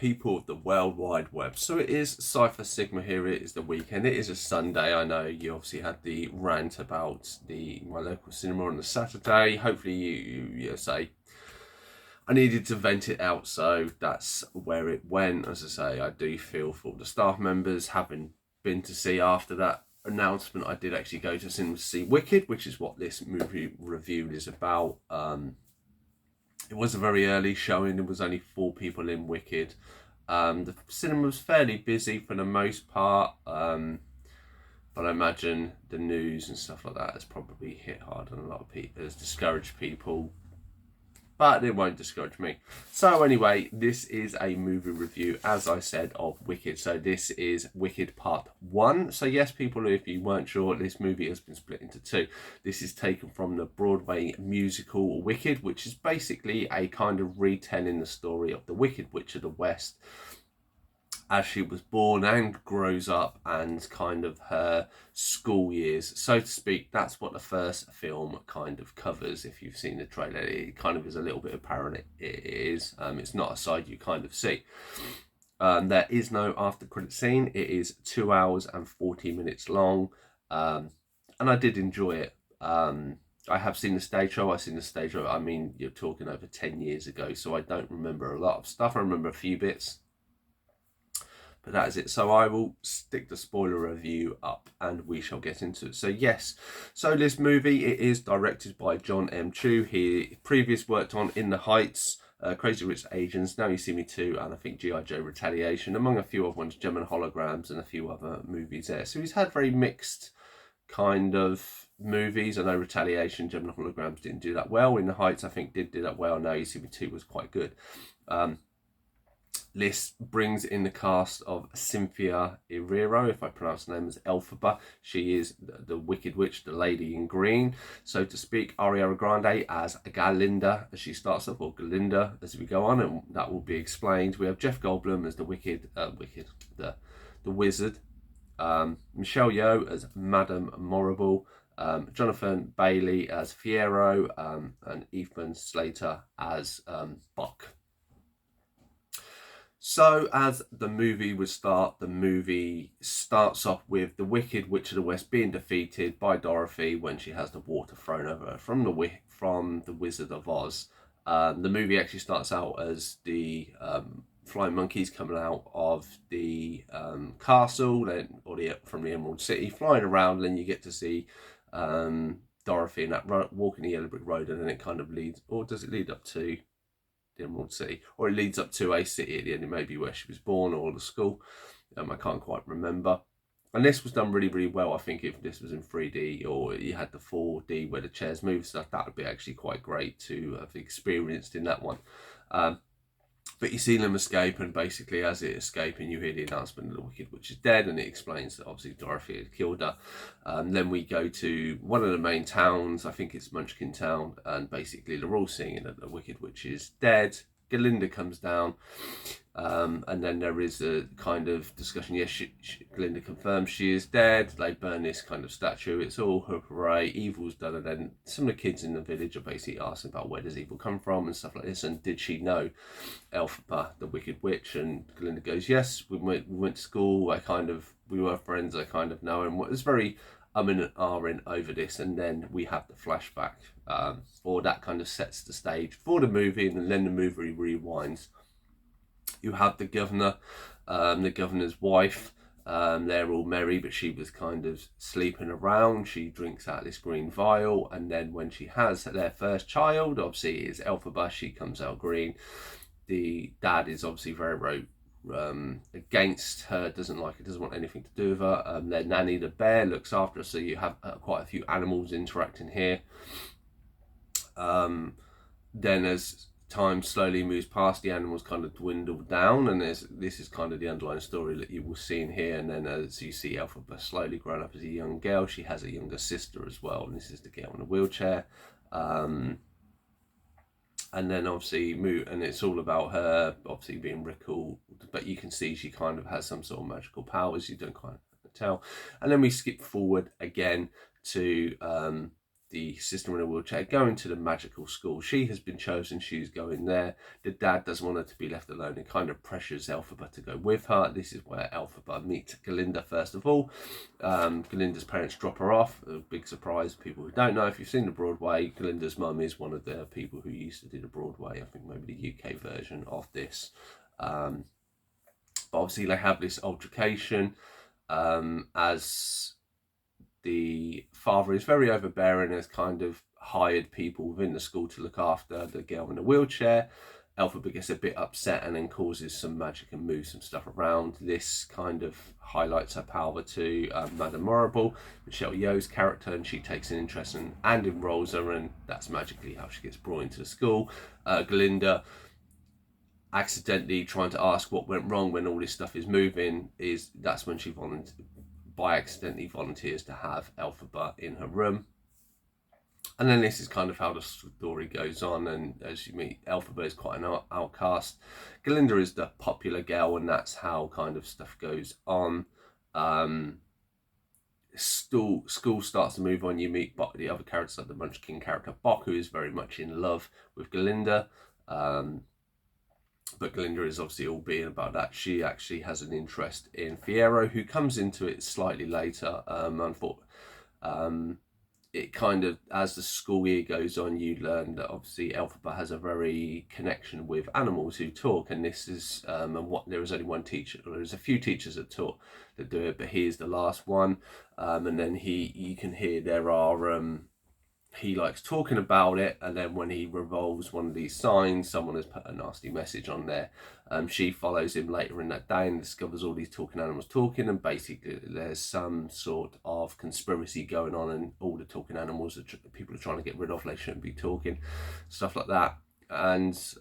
people of the World Wide Web. So it is Cypher Sigma here. It is the weekend. It is a Sunday. I know you obviously had the rant about my local cinema on the Saturday. Hopefully you say I needed to vent it out, so that's where it went. As I say, I do feel for the staff members having been to see after that announcement. I did actually go to cinema to see Wicked, which is what this movie review is about. It was a very early showing. There was only 4 people in Wicked. The cinema was fairly busy for the most part, but I imagine the news and stuff like that has probably hit hard on a lot of people, has discouraged people, but it won't discourage me. So anyway, this is a movie review, as I said, of Wicked. So this is Wicked Part 1. So yes, people, if you weren't sure, this movie has been split into 2. This is taken from the Broadway musical Wicked, which is basically a kind of retelling the story of the Wicked Witch of the West, as she was born and grows up, and kind of her school years, so to speak. That's what the first film kind of covers. If you've seen the trailer, it kind of is a little bit apparent it is. It's not a side you kind of see. There is no after credit scene. It is 2 hours and 40 minutes long, and I did enjoy it. I have seen the stage show. I mean, you're talking over 10 years ago, so I don't remember a lot of stuff. I remember a few bits, but that is it. So I will stick the spoiler review up and we shall get into it. So yes, so this movie, it is directed by John M. Chu. He previously worked on In the Heights, Crazy Rich Asians, Now You See Me Too, and I think G.I. Joe Retaliation, among a few other ones, German Holograms and a few other movies there. So he's had very mixed kind of movies. I know Retaliation, German Holograms didn't do that well. In the Heights, I think, did do that well. Now You See Me Too was quite good. This brings in the cast of Cynthia Erivo, if I pronounce the name as Elphaba. She is the Wicked Witch, the lady in green, so to speak. Ariana Grande as Galinda, as she starts off, or Galinda as we go on, and that will be explained. We have Jeff Goldblum as the the Wizard. Michelle Yeoh as Madame Morrible. Jonathan Bailey as Fiero, and Ethan Slater as Buck. So as the movie would start, the movie starts off with the Wicked Witch of the West being defeated by Dorothy when she has the water thrown over her from the Wizard of Oz. The movie actually starts out as the flying monkeys coming out of the castle, from the Emerald City, flying around, and then you get to see Dorothy and that walking the Yellow Brick Road, and then it kind of leads, or does it lead up to the Emerald City, or it leads up to a city at the end, maybe where she was born or the school. I can't quite remember. And this was done really, really well. I think if this was in 3D or you had the 4D where the chairs move stuff, that would be actually quite great to have experienced in that one. But you see them escape, and basically as it escaping, you hear the announcement that the Wicked Witch is dead, and it explains that obviously Dorothy had killed her. Then we go to one of the main towns, I think it's Munchkin Town, and basically they're all singing that the Wicked Witch is dead. Galinda comes down, and then there is a kind of discussion. Yes, Galinda confirms she is dead. They burn this kind of statue. It's all hooray, evil's done. And then some of the kids in the village are basically asking about where does evil come from and stuff like this. And did she know Elphaba, the Wicked Witch? And Galinda goes, yes, we went to school. We were friends. I kind of know. And it was very and ahhing over this, and then we have the flashback, or that kind of sets the stage for the movie, and then the movie rewinds. You have the governor, the governor's wife. They're all merry, but she was kind of sleeping around. She drinks out this green vial, and then when she has their first child, obviously it's Elphaba, she comes out green. The dad is obviously very against her, doesn't like it, doesn't want anything to do with her. Their nanny, the bear, looks after her, so you have quite a few animals interacting here. Then as time slowly moves past, the animals kind of dwindle down, and this is kind of the underlying story that you will see in here. And then as you see Elphaba slowly growing up as a young girl, she has a younger sister as well, and this is the girl in a wheelchair. And then obviously and it's all about her obviously being recalled, but you can see she kind of has some sort of magical powers, you don't quite tell. And then we skip forward again to the sister in a wheelchair, going to the magical school. She has been chosen, she's going there. The dad doesn't want her to be left alone and kind of pressures Elphaba to go with her. This is where Elphaba meets Galinda first of all. Galinda's parents drop her off. A big surprise, people who don't know, if you've seen the Broadway, Galinda's mum is one of the people who used to do the Broadway, I think maybe the UK version of this. But obviously they have this altercation as the father is very overbearing, has kind of hired people within the school to look after the girl in the wheelchair. Elphaba gets a bit upset and then causes some magic and moves some stuff around. This kind of highlights her power to Madame Morrible, Michelle Yeoh's character, and she takes an interest in and enrolls her, and that's magically how she gets brought into the school. Galinda, accidentally trying to ask what went wrong when all this stuff is moving, that's when she accidentally volunteers to have Elphaba in her room. And then this is kind of how the story goes on, and as you meet, Elphaba is quite an outcast. Galinda is the popular girl, and that's how kind of stuff goes on. School starts to move on. You meet the other characters, like the Munchkin character Boq, who is very much in love with Galinda. But Galinda is obviously all being about that. She actually has an interest in Fiyero, who comes into it slightly later. It kind of, as the school year goes on, you learn that obviously Elphaba has a very connection with animals who talk, and this is there is only one teacher, or there's a few teachers that do it, but he is the last one. And then you can hear there are he likes talking about it, and then when he revolves one of these signs, someone has put a nasty message on there. She follows him later in that day and discovers all these talking animals talking, and basically there's some sort of conspiracy going on, and all the talking animals that people are trying to get rid of, they shouldn't be talking, stuff like that. And it's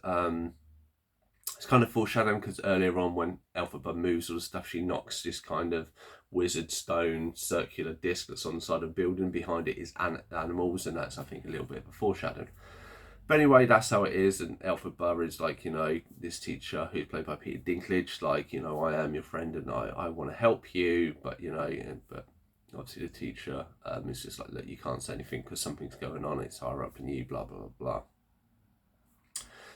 kind of foreshadowing, because earlier on when Elphaba moves all the stuff, she knocks this kind of wizard stone circular disc that's on the side of the building. Behind it is animals, and that's, I think, a little bit of a foreshadowing. But anyway, that's how it is. And Elphaba is like, this teacher who's played by Peter Dinklage, like, I am your friend and I want to help you, but but obviously the teacher is just like, look, you can't say anything because something's going on, it's higher up than you, blah blah blah.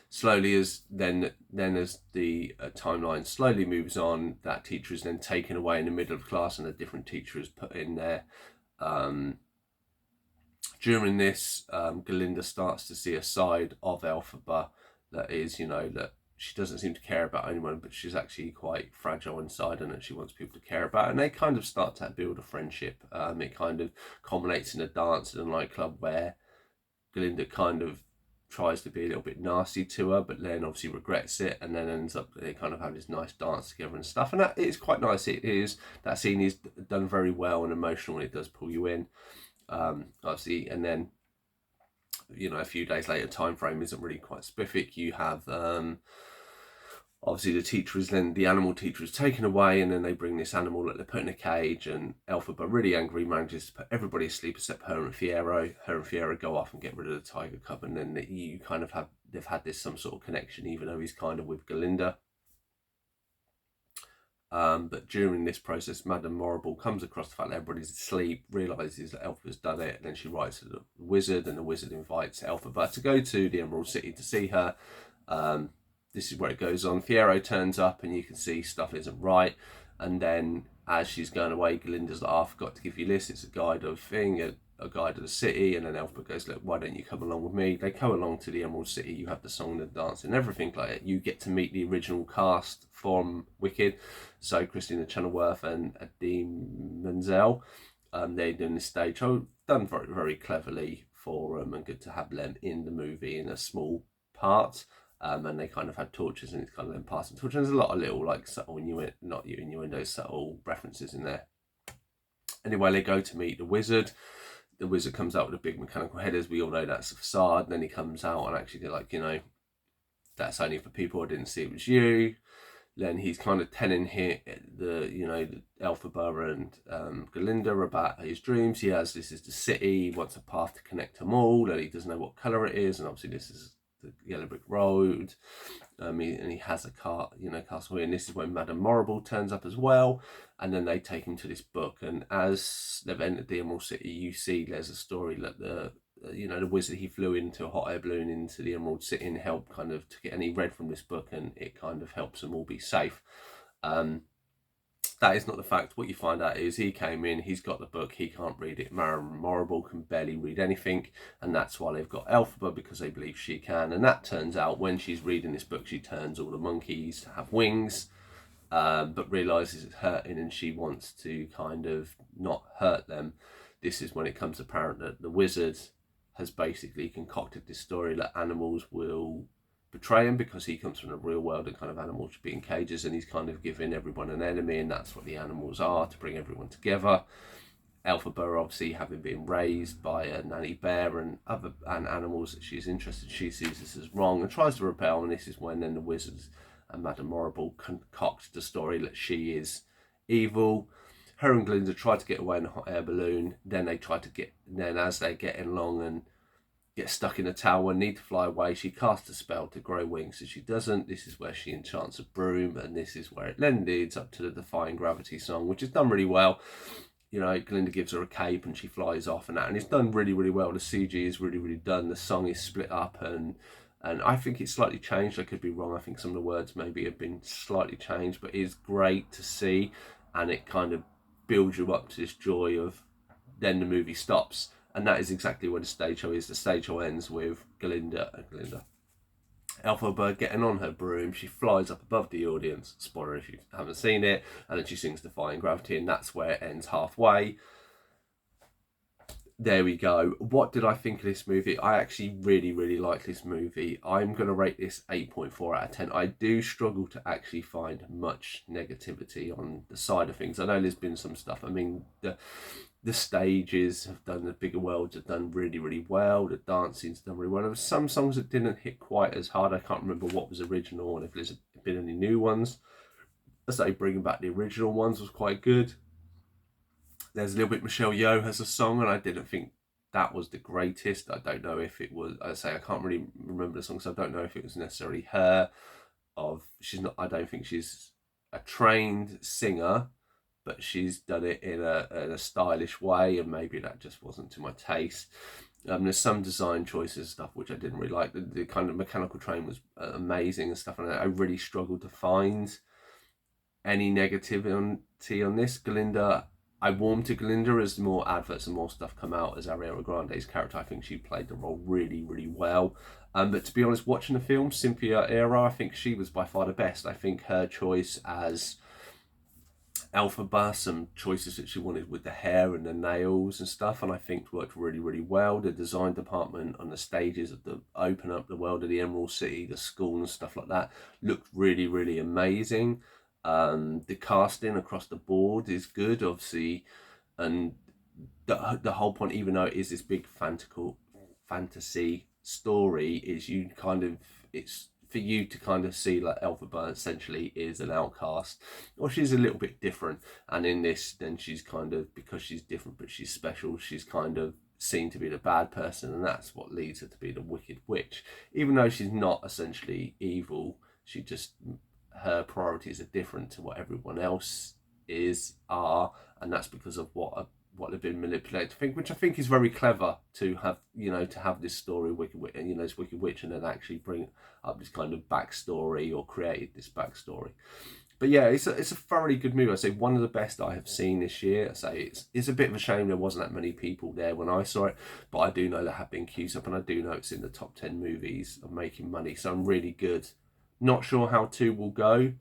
Slowly, as the timeline slowly moves on, that teacher is then taken away in the middle of class, and a different teacher is put in there. During this, Galinda starts to see a side of Elphaba that is, that she doesn't seem to care about anyone, but she's actually quite fragile inside, and that she wants people to care about. And they kind of start to build a friendship. It kind of culminates in a dance in a nightclub where Galinda kind of tries to be a little bit nasty to her, but then obviously regrets it, and then ends up, they kind of have this nice dance together and stuff, and that is quite nice. That scene is done very well and emotional, and it does pull you in, obviously. And then a few days later, time frame isn't really quite specific. You have obviously the animal teacher is taken away, and then they bring this animal that they put in a cage, and Elphaba, really angry, manages to put everybody asleep except her and Fiyero. Her and Fiyero go off and get rid of the tiger cub, and then you kind of they've had this some sort of connection, even though he's kind of with Galinda. But during this process, Madame Morrible comes across the fact that everybody's asleep, realises that Elphaba's done it, and then she writes to the wizard, and the wizard invites Elphaba to go to the Emerald City to see her. This is where it goes on. Fiyero turns up, and you can see stuff isn't right. And then as she's going away, Galinda's like, I forgot to give you this. It's a guide of a guide of the city. And then Elphaba goes, look, why don't you come along with me? They go along to the Emerald City. You have the song and the dance and everything like that. You get to meet the original cast from Wicked. So Christina Chenoweth and Idina Menzel. They're doing this stage show, done very, very cleverly for them, and good to have them in the movie in a small part. And they kind of had torches, and it's kind of them passing torches. There's a lot of little subtle innuendo, subtle references in there. Anyway, they go to meet the wizard. The wizard comes out with a big mechanical head, as we all know that's a facade. And then he comes out and actually they're like, that's only for people, I didn't see it was you. Then he's kind of telling the Elphaba and Galinda about his dreams. This is the city, he wants a path to connect them all, and he doesn't know what colour it is, and obviously this is the yellow brick road, and he has a castle here, and this is when Madame Morrible turns up as well, and then they take him to this book. And as they've entered the Emerald City, you see there's a story that the the wizard, he flew into a hot air balloon into the Emerald City and helped kind of to get, and he read from this book, and it kind of helps them all be safe. That is not the fact. What you find out is he came in, he's got the book, he can't read it. Marion Morrible can barely read anything, and that's why they've got Elphaba, because they believe she can. And that turns out, when she's reading this book, she turns all the monkeys to have wings, but realises it's hurting, and she wants to kind of not hurt them. This is when it comes apparent that the wizard has basically concocted this story that animals will betray him, because he comes from the real world and kind of animals should be in cages, and he's kind of giving everyone an enemy, and that's what the animals are, to bring everyone together. Elphaba, obviously having been raised by a nanny bear and other animals that she's interested in, she sees this as wrong and tries to rebel, and this is when then the wizards and Madame Morrible concoct the story that she is evil. Her and Glinda try to get away in a hot air balloon, then as they're getting along and get stuck in a tower, need to fly away, she casts a spell to grow wings, so she doesn't. This is where she enchants a broom, and this is where it then leads up to the Defying Gravity song, which is done really well. Glinda gives her a cape and she flies off and that, and it's done really, really well. The CG is really, really done. The song is split up, and I think it's slightly changed. I could be wrong. I think some of the words maybe have been slightly changed, but it's great to see, and it kind of builds you up to this joy of, then the movie stops. And that is exactly where the stage show is. The stage show ends with Elphaba getting on her broom. She flies up above the audience. Spoiler if you haven't seen it. And then she sings Defying Gravity, and that's where it ends halfway. There we go. What did I think of this movie? I actually really, really like this movie. I'm going to rate this 8.4 out of 10. I do struggle to actually find much negativity on the side of things. I know there's been some stuff. I mean, the stages have done, the bigger worlds have done really, really well. The dancing's done really well. There were some songs that didn't hit quite as hard. I can't remember what was original and if there's been any new ones. I say bringing back the original ones was quite good. There's a little bit, Michelle Yeoh has a song, and I didn't think that was the greatest. I don't know if it was, I can't really remember the song, so I don't know if it was necessarily her. I don't think she's a trained singer, but she's done it in a stylish way, and maybe that just wasn't to my taste. There's some design choices and stuff which I didn't really like. The kind of mechanical train was amazing and stuff, and I really struggled to find any negativity on this. Glinda, I warmed to Glinda as more adverts and more stuff come out as Ariana Grande's character. I think she played the role really, really well. But to be honest, watching the film, Cynthia Era, I think she was by far the best. I think her choice as Elphaba, some choices that she wanted with the hair and the nails and stuff, and I think worked really, really well. The design department on the stages of the open up the world of the Emerald City, the school and stuff like that, looked really, really amazing. The casting across the board is good, obviously, and the whole point, even though it is this big fantasy story, is it's for you to kind of see like Elphaba essentially is an outcast, or she's a little bit different, and in this, then she's kind of, because she's different but she's special, she's kind of seen to be the bad person, and that's what leads her to be the Wicked Witch, even though she's not essentially evil. Her priorities are different to what everyone else are, and that's because of what they've been manipulated to think, which I think is very clever to have this story, this Wicked Witch, and then actually bring up this kind of backstory, or created this backstory. But yeah, it's a thoroughly good movie. I say one of the best I have seen this year. I say it's a bit of a shame there wasn't that many people there when I saw it, but I do know there have been queues up, and I do know it's in the top 10 movies of making money, so I'm really good. Not sure how 2 will go,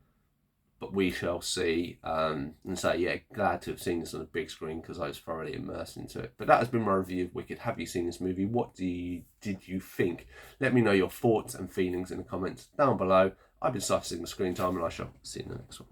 but we shall see. And so, yeah, glad to have seen this on a big screen because I was thoroughly immersed into it. But that has been my review of Wicked. Have you seen this movie? What did you think? Let me know your thoughts and feelings in the comments down below. I've been Cypher Sigma Screen Time, and I shall see you in the next one.